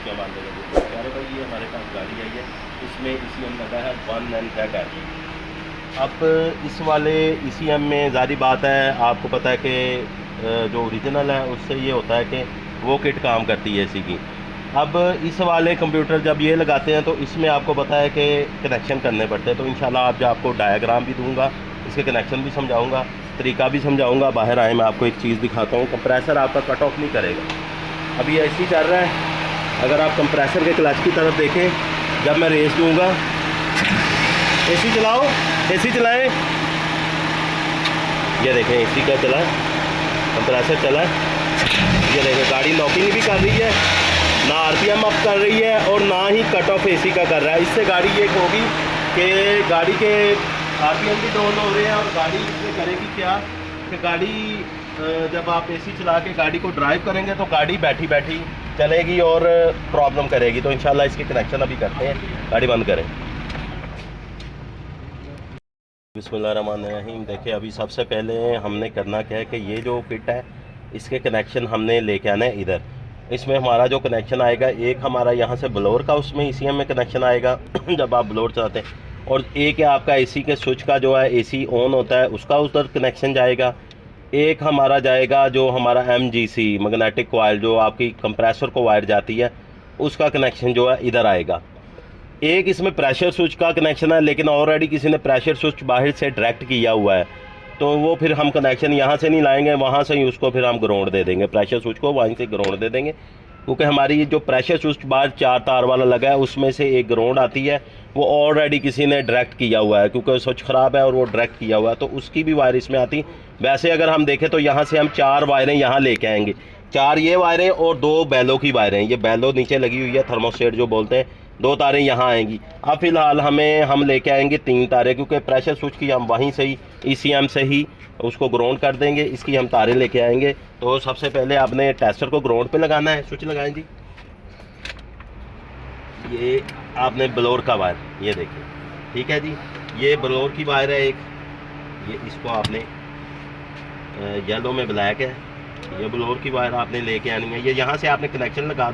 में बांधने लगे। अरे भाई ये हमारे पास गाड़ी आई है, इसमें ECM लगा है 1 एंड बैक है। अब इस वाले ECM में ज़ाहिर बात है, आपको पता है कि जो ओरिजिनल है उससे ये होता है कि वो किट काम करती है AC की। अब इस वाले कंप्यूटर जब ये लगाते हैं तो इसमें आपको पता है कि कनेक्शन करने पड़ते हैं। तो इंशाल्लाह आज आपको डायग्राम भी दूंगा, इसके कनेक्शन भी समझाऊंगा, तरीका भी समझाऊंगा। बाहर आए मैं आपको एक चीज़ दिखाता हूँ। कंप्रेसर आपका कट ऑफ नहीं करेगा, अभी ऐसे ही चल रहा है। अगर आप कंप्रेसर के क्लच की तरफ देखें, जब मैं रेस दूँगा, AC चलाओ, AC चलाएं, ये देखें AC क्या चला है, कंप्रेसर चला है। ये देखें गाड़ी नॉकिंग भी कर रही है, ना RPM अप कर रही है और ना ही कट ऑफ AC का कर रहा है। इससे गाड़ी ये होगी कि गाड़ी के RPM भी डाउन हो रहे हैं और गाड़ी इसमें करेगी क्या कि गाड़ी जब आप AC चला के गाड़ी को ड्राइव करेंगे तो गाड़ी बैठी बैठी चलेगी और प्रॉब्लम करेगी। तो इंशाल्लाह इसके कनेक्शन अभी करते हैं, गाड़ी बंद करें। बिस्मिल्लाहिर्रहमानिर्रहीम। देखिए अभी सबसे पहले हमने करना क्या है कि ये जो किट है इसके कनेक्शन हमने लेके आना है इधर। इसमें हमारा जो कनेक्शन आएगा, एक हमारा यहाँ से ब्लोअर का उसमें ECM में कनेक्शन आएगा जब आप ब्लोअर चलाते हैं, और एक है आपका AC के स्विच का जो है AC ऑन होता है उसका उधर कनेक्शन जाएगा। एक हमारा जाएगा जो हमारा MGC मैग्नेटिक कॉइल जो आपकी कंप्रेसर को वायर जाती है उसका कनेक्शन जो है इधर आएगा। एक इसमें प्रेशर स्विच का कनेक्शन है, लेकिन ऑलरेडी किसी ने प्रेशर स्विच बाहर से डायरेक्ट किया हुआ है, तो वो फिर हम कनेक्शन यहाँ से नहीं लाएंगे, वहाँ से ही उसको फिर हम ग्राउंड दे देंगे, प्रेशर स्विच को वहीं से ग्राउंड दे देंगे। क्योंकि हमारी ये जो प्रेशर स्विच बाहर 4 तार वाला लगा है उसमें से एक ग्राउंड आती है, वो ऑलरेडी किसी ने डायरेक्ट किया हुआ है, क्योंकि स्विच ख़राब है और वो डायरेक्ट किया हुआ है, तो उसकी भी वायर इसमें आती। वैसे अगर हम देखें तो यहाँ से हम 4 वायरें यहाँ लेके आएंगे, 4 ये वायरें और 2 बैलों की वायरें। ये बैलो नीचे लगी हुई है, थर्मोस्टेट जो बोलते हैं, 2 तारें यहाँ आएंगी। अब फिलहाल हम लेके आएंगे 3 तारें, क्योंकि प्रेशर स्विच की हम वहीं से ही ECM से ही उसको ग्राउंड कर देंगे, इसकी हम तारें लेके आएंगे। तो सबसे पहले आपने टेस्टर को ग्राउंड पे लगाना है। स्विच लगाएं जी। ये आपने ब्लोअर का वायर, ये देखिए, ठीक है जी, ये ब्लोअर की वायर है एक, ये इसको आपने येलो में ब्लैक है, ये ब्लोअर की वायर आपने लेके आनी है। ये यहाँ से आपने कनेक्शन निकाल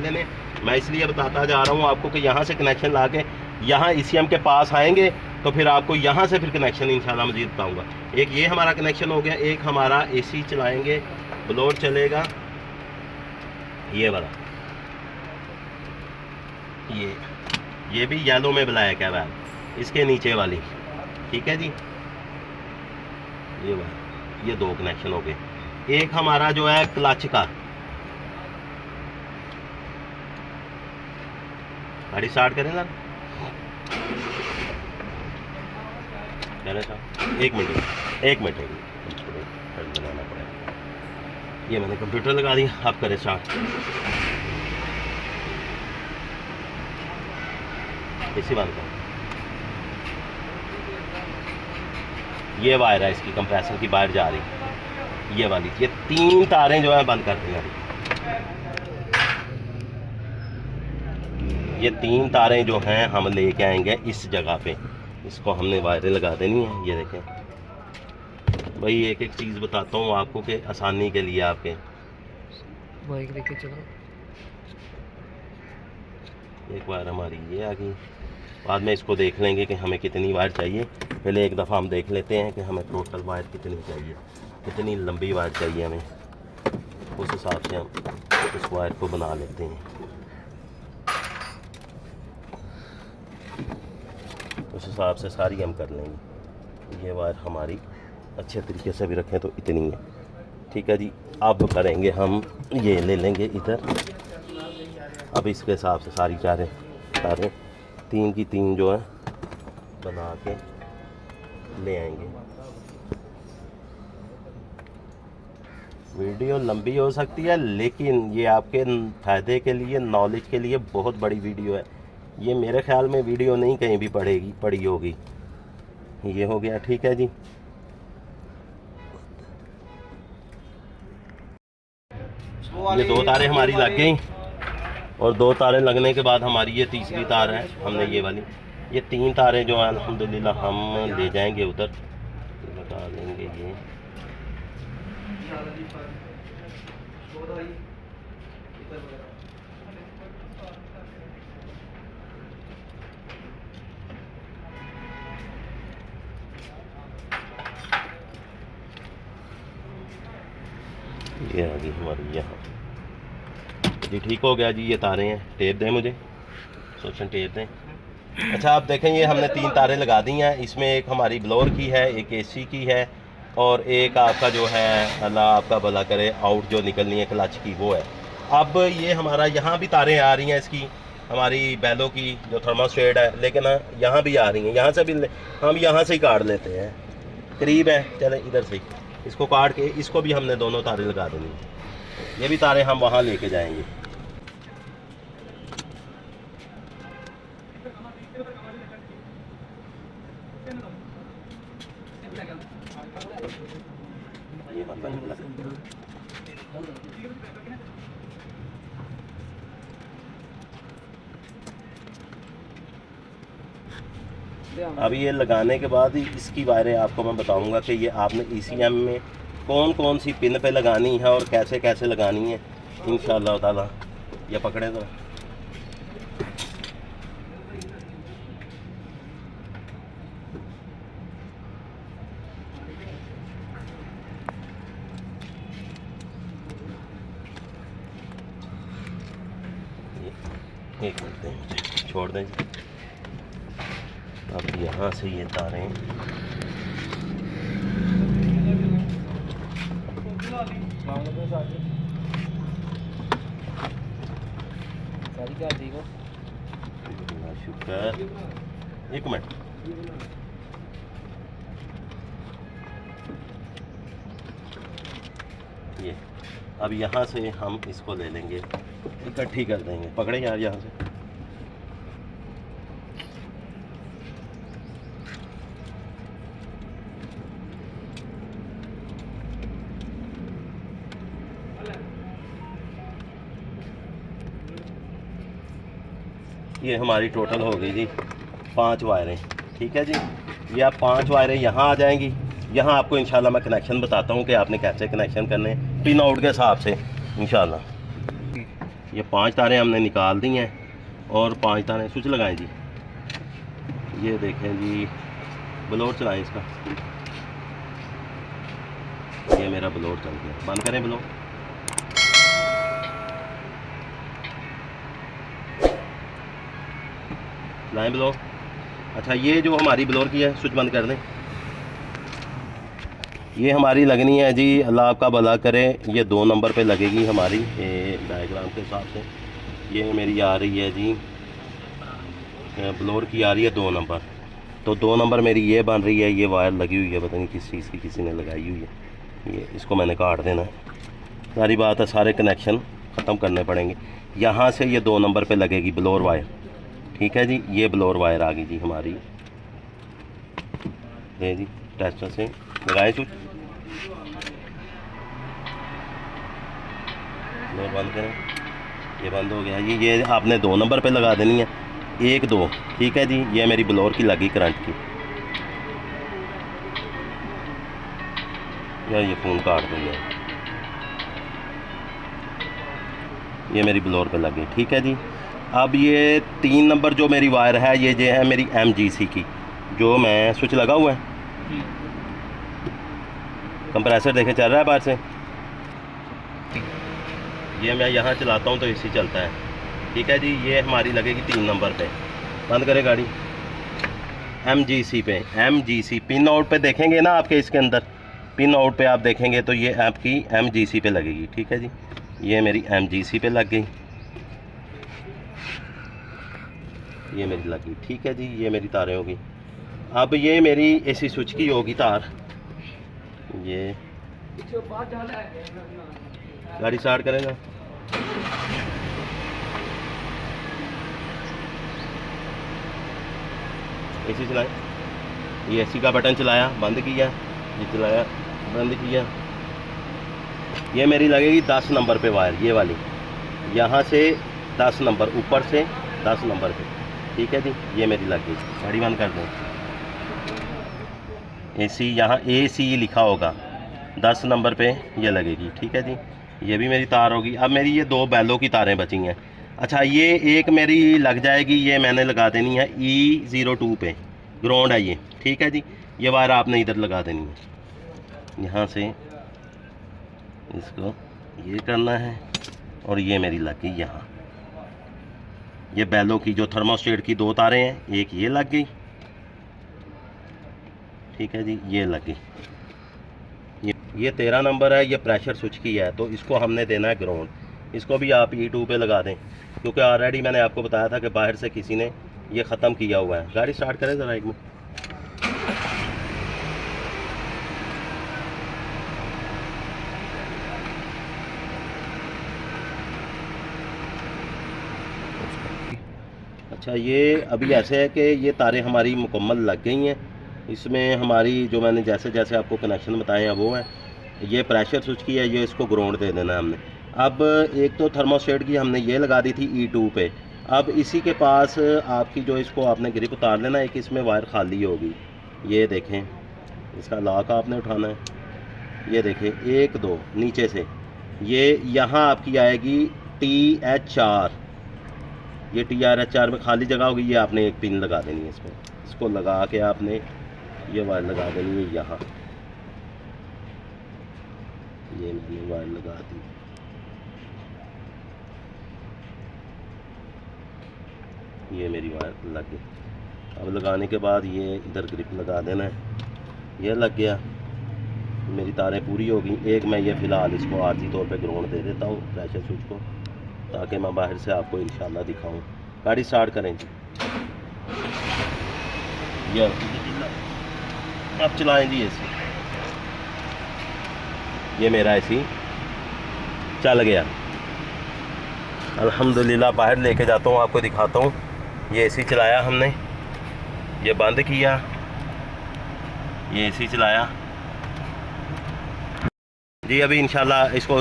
देने। मैं इसलिए बताता जा रहा हूँ आपको कि यहाँ से कनेक्शन ला के यहाँ ECM के पास आएंगे तो फिर आपको यहाँ से फिर कनेक्शन इंशाल्लाह मजीद बताऊँगा। एक ये हमारा कनेक्शन हो गया, एक हमारा AC चलाएंगे, ब्लोअर चलेगा ये वाला, ये भी येलो में ब्लैक है वायर, इसके नीचे वाली, ठीक है जी, ये वायर, ये 2 कनेक्शन हो गए। एक हमारा जो है क्लच का, गाड़ी स्टार्ट करें सर, एक मिनट बनाना पड़ेगा। ये मैंने कंप्यूटर लगा दिया, आप करें स्टार्ट। इसी बात का ये वायर है, इसकी कंप्रेसर की वायर जा रही, ये वाली, ये 3 तारें जो है बंद कर दी। ये 3 तारें जो हैं हम लेके आएंगे इस जगह पे, इसको हमने वायरें लगा देनी है। ये देखें भाई, एक एक चीज़ बताता हूँ आपको कि आसानी के लिए आपके। बाइक लेके चलो। एक वायर हमारी ये आ गई, बाद में इसको देख लेंगे कि हमें कितनी वायर चाहिए। पहले एक दफ़ा हम देख लेते हैं कि हमें टोटल वायर कितनी चाहिए, कितनी लंबी वायर चाहिए हमें, उस हिसाब से हम उस वायर को बना लेते हैं। उस हिसाब से सारी हम कर लेंगे। ये वायर हमारी अच्छे तरीके से भी रखें तो इतनी है, ठीक है जी। अब करेंगे हम, ये ले लेंगे इधर, अब इसके हिसाब से सारी तारें 3 की 3 जो है बना के ले आएंगे। वीडियो लंबी हो सकती है, लेकिन ये आपके फ़ायदे के लिए, नॉलेज के लिए बहुत बड़ी वीडियो है। ये मेरे ख्याल में वीडियो नहीं कहीं भी पड़ी होगी। ये हो गया, ठीक है जी। ये 2 तारें हमारी लग गई, और 2 तारें लगने के बाद हमारी ये तीसरी तार है, हमने ये वाली, ये 3 तारें जो हैं अल्हम्दुलिल्लाह हम ले जाएंगे उधर, लगा लेंगे ये। ये आ गई हमारी यहाँ जी, ठीक हो गया जी। ये तारें हैं, टेप दें मुझे, सोचें टेप दें। अच्छा आप देखें, ये हमने 3 तारें लगा दी हैं। इसमें एक हमारी ब्लोअर की है, एक एसी की है, और एक आपका जो है अल्लाह आपका भला करे आउट जो निकलनी है क्लच की, वो है। अब ये हमारा यहाँ भी तारें आ रही हैं इसकी, हमारी बैलों की जो थर्मोस्टेट है, लेकिन यहाँ भी आ रही हैं। यहाँ से भी हम यहाँ से ही काट लेते हैं, करीब है। चले इधर से इसको काट के इसको भी हमने दोनों तारें लगा देनी है। ये भी तारें हम वहाँ लेके जाएंगे। अब ये लगाने के बाद इसकी वायरें आपको मैं बताऊंगा कि ये आपने ECM में कौन कौन सी पिन पे लगानी है और कैसे कैसे लगानी है इंशाअल्लाह ताला। ये पकड़े तो एक मिनट दें मुझे, छोड़ दें जी। अब यहाँ से ये तारें शुक्र, एक मिनट। ये अब यहाँ से हम इसको ले लेंगे, इकट्ठी कर देंगे। पकड़े यार यहाँ से, ये हमारी टोटल हो गई जी 5 वायरें। ठीक है जी, ये आप 5 वायरें यहाँ आ जाएंगी। यहाँ आपको इंशाल्लाह मैं कनेक्शन बताता हूँ कि आपने कैसे कनेक्शन करने हैं पिन आउट के हिसाब से इंशाल्लाह। ये 5 तारें हमने निकाल दी हैं और 5 तारें स्विच लगाएं जी। ये देखें जी, ब्लोअर चलाएं इसका। ये मेरा ब्लोअर चल गया, बंद करें ब्लोअर। लाएं ब्लोअर। अच्छा ये जो हमारी ब्लोअर की है, स्विच बंद कर दें। ये हमारी लगनी है जी, अल्लाह आपका भला करे, ये 2 नंबर पे लगेगी हमारी, ये डायग्राम के हिसाब से। ये मेरी आ रही है जी, ब्लोअर की आ रही है 2 नंबर। तो 2 नंबर मेरी ये बन रही है, ये वायर लगी हुई है, पता नहीं किस चीज़ की किसी ने लगाई हुई है। ये इसको मैंने काट देना है। सारी बात है, सारे कनेक्शन ख़त्म करने पड़ेंगे। यहाँ से ये 2 नंबर पे लगेगी ब्लोअर वायर। ठीक है जी, ये ब्लोअर वायर आ गई जी हमारी। ये जी टेस्टर से लगाए स्विच, ब्लोअर बंद करें। ये बंद हो गया। ये आपने 2 नंबर पे लगा देनी है, 1 2। ठीक है जी, ये मेरी ब्लोअर की लगी करंट की। यार ये फ़ोन काट दूँगा, ये मेरी ब्लोअर पे लगी। ठीक है जी, अब ये 3 नंबर जो मेरी वायर है, ये जो है मेरी MGC की, जो मैं स्विच लगा हुआ है। कंप्रेसर देखे चल रहा है बाहर से। ये मैं यहाँ चलाता हूँ तो इसी चलता है। ठीक है जी, ये हमारी लगेगी 3 नंबर पे। बंद करें गाड़ी। MGC पे, MGC पिन आउट पे देखेंगे ना आपके, इसके अंदर पिन आउट पे आप देखेंगे तो ये आपकी MGC पे लगेगी। ठीक है जी, ये मेरी MGC पे लग गई, ये मेरी लग गई। ठीक है जी, ये मेरी तारें होगी। अब ये मेरी AC स्विच की होगी तार। ये गाड़ी स्टार्ट करेगा, AC चलाएं। ये AC का बटन चलाया, बंद किया, ये चलाया, बंद किया। ये मेरी लगेगी 10 नंबर पे वायर, ये वाली। यहाँ से 10 नंबर, ऊपर से 10 नंबर पे। ठीक है जी, ये मेरी लग गई। गाड़ी बंद कर दें। AC यहाँ AC लिखा होगा, 10 नंबर पे ये लगेगी। ठीक है जी, ये भी मेरी तार होगी। अब मेरी ये 2 बैलों की तारें बची हैं। अच्छा ये एक मेरी लग जाएगी, ये मैंने लगा देनी है E02 पे, ग्राउंड है ये। ठीक है जी, ये वायर आपने इधर लगा देनी है, यहाँ से इसको ये करना है और ये मेरी लग गई यहाँ। ये बैलों की जो थर्मोस्टेट की 2 तारें हैं, एक ये लग गई, ठीक है जी, ये लग गई। ये 13 नंबर है, ये प्रेशर स्विच की है, तो इसको हमने देना है ग्राउंड। इसको भी आप E2 पे लगा दें, क्योंकि ऑलरेडी मैंने आपको बताया था कि बाहर से किसी ने ये ख़त्म किया हुआ है। गाड़ी स्टार्ट करें ज़रा एक मिनट। अच्छा, ये अभी ऐसे है कि ये तारें हमारी मुकम्मल लग गई हैं। इसमें हमारी जो मैंने जैसे जैसे आपको कनेक्शन बताए हैं वो है। ये प्रेशर स्विच की है, ये इसको ग्राउंड दे देना है हमने। अब एक तो थर्मोस्टेट की हमने ये लगा दी थी E2 पे। अब इसी के पास आपकी जो इसको आपने ग्रिप उतार लेना, एक इसमें वायर खाली होगी, ये देखें, इसका लॉक आपने उठाना है। ये देखें 1 2 नीचे से ये यहाँ आपकी आएगी TH4। ये TRH4 में खाली जगह होगी, ये आपने एक पिन लगा देनी है इसमें। इसको लगा के आपने ये वायर लगा देनी है यहाँ। ये मैंने वायर लगा दी। ये मेरी वायर लग गई। अब लगाने के बाद ये इधर ग्रिप लगा देना है। ये लग गया, मेरी तारें पूरी हो गई। एक मैं ये फ़िलहाल इसको आर्जी तौर पे ग्राउंड दे देता हूँ प्रेशर स्विच को, ताकि मैं बाहर से आपको इंशाल्लाह दिखाऊं। गाड़ी स्टार्ट करें जी। ये अब चलाएं जी एसी। ये मेरा एसी चल गया अल्हम्दुलिल्लाह। बाहर लेके जाता हूँ, आपको दिखाता हूँ। ये एसी चलाया हमने, ये बंद किया, ये एसी चलाया जी। अभी इंशाल्लाह इसको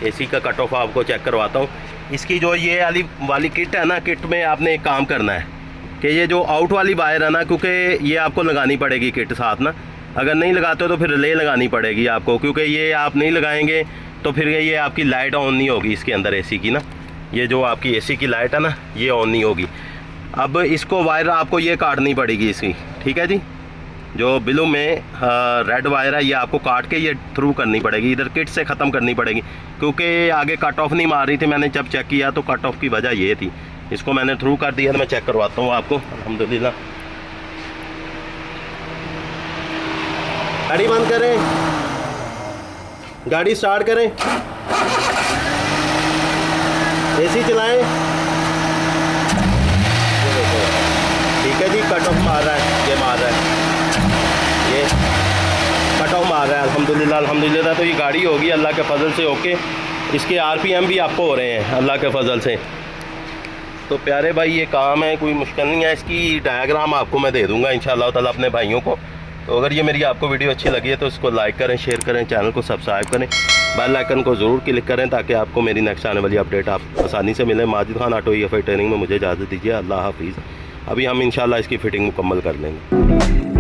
एसी का कट ऑफ आपको चेक करवाता हूँ। इसकी जो ये वाली किट है ना, किट में आपने एक काम करना है कि ये जो आउट वाली वायर है ना, क्योंकि ये आपको लगानी पड़ेगी किट साथ ना। अगर नहीं लगाते हो तो फिर रिले लगानी पड़ेगी आपको, क्योंकि ये आप नहीं लगाएंगे तो फिर ये आपकी लाइट ऑन नहीं होगी इसके अंदर एसी की ना। ये जो आपकी एसी की लाइट है ना, ये ऑन नहीं होगी। अब इसको वायर आपको ये काटनी पड़ेगी इसकी, ठीक है जी। जो बिलो में रेड वायर है, ये आपको काट के ये थ्रू करनी पड़ेगी, इधर किट से ख़त्म करनी पड़ेगी, क्योंकि आगे कट ऑफ नहीं मार रही थी। मैंने जब चेक किया तो कट ऑफ की वजह ये थी। इसको मैंने थ्रू कर दिया, तो मैं चेक करवाता हूँ आपको अल्हम्दुलिल्लाह। गाड़ी बंद करें, गाड़ी स्टार्ट करें, एसी चलाएं। ठीक है जी, कट ऑफ मार रहा है, ये मार रहा है, ये कट ऑफ मार रहा है अल्हम्दुलिल्लाह। अल्हम्दुलिल्लाह तो ये गाड़ी होगी अल्लाह के फजल से ओके। इसके RPM भी आपको हो रहे हैं अल्लाह के फजल से। तो प्यारे भाई, ये काम है, कोई मुश्किल नहीं है। इसकी डायग्राम आपको मैं दे दूंगा इंशाअल्लाह ताला अपने भाइयों को। तो अगर ये मेरी आपको वीडियो अच्छी लगी है तो इसको लाइक करें, शेयर करें, चैनल को सब्सक्राइब करें, बेल आइकन को ज़रूर क्लिक करें, ताकि आपको मेरी नेक्स्ट आने वाली अपडेट आप आसानी से मिले। Majid Khan auto EFI training में मुझे इजाज़त दीजिए। अल्लाह हाफिज़। अभी हम इंशाल्लाह इसकी फ़िटिंग मुकम्मल कर लेंगे।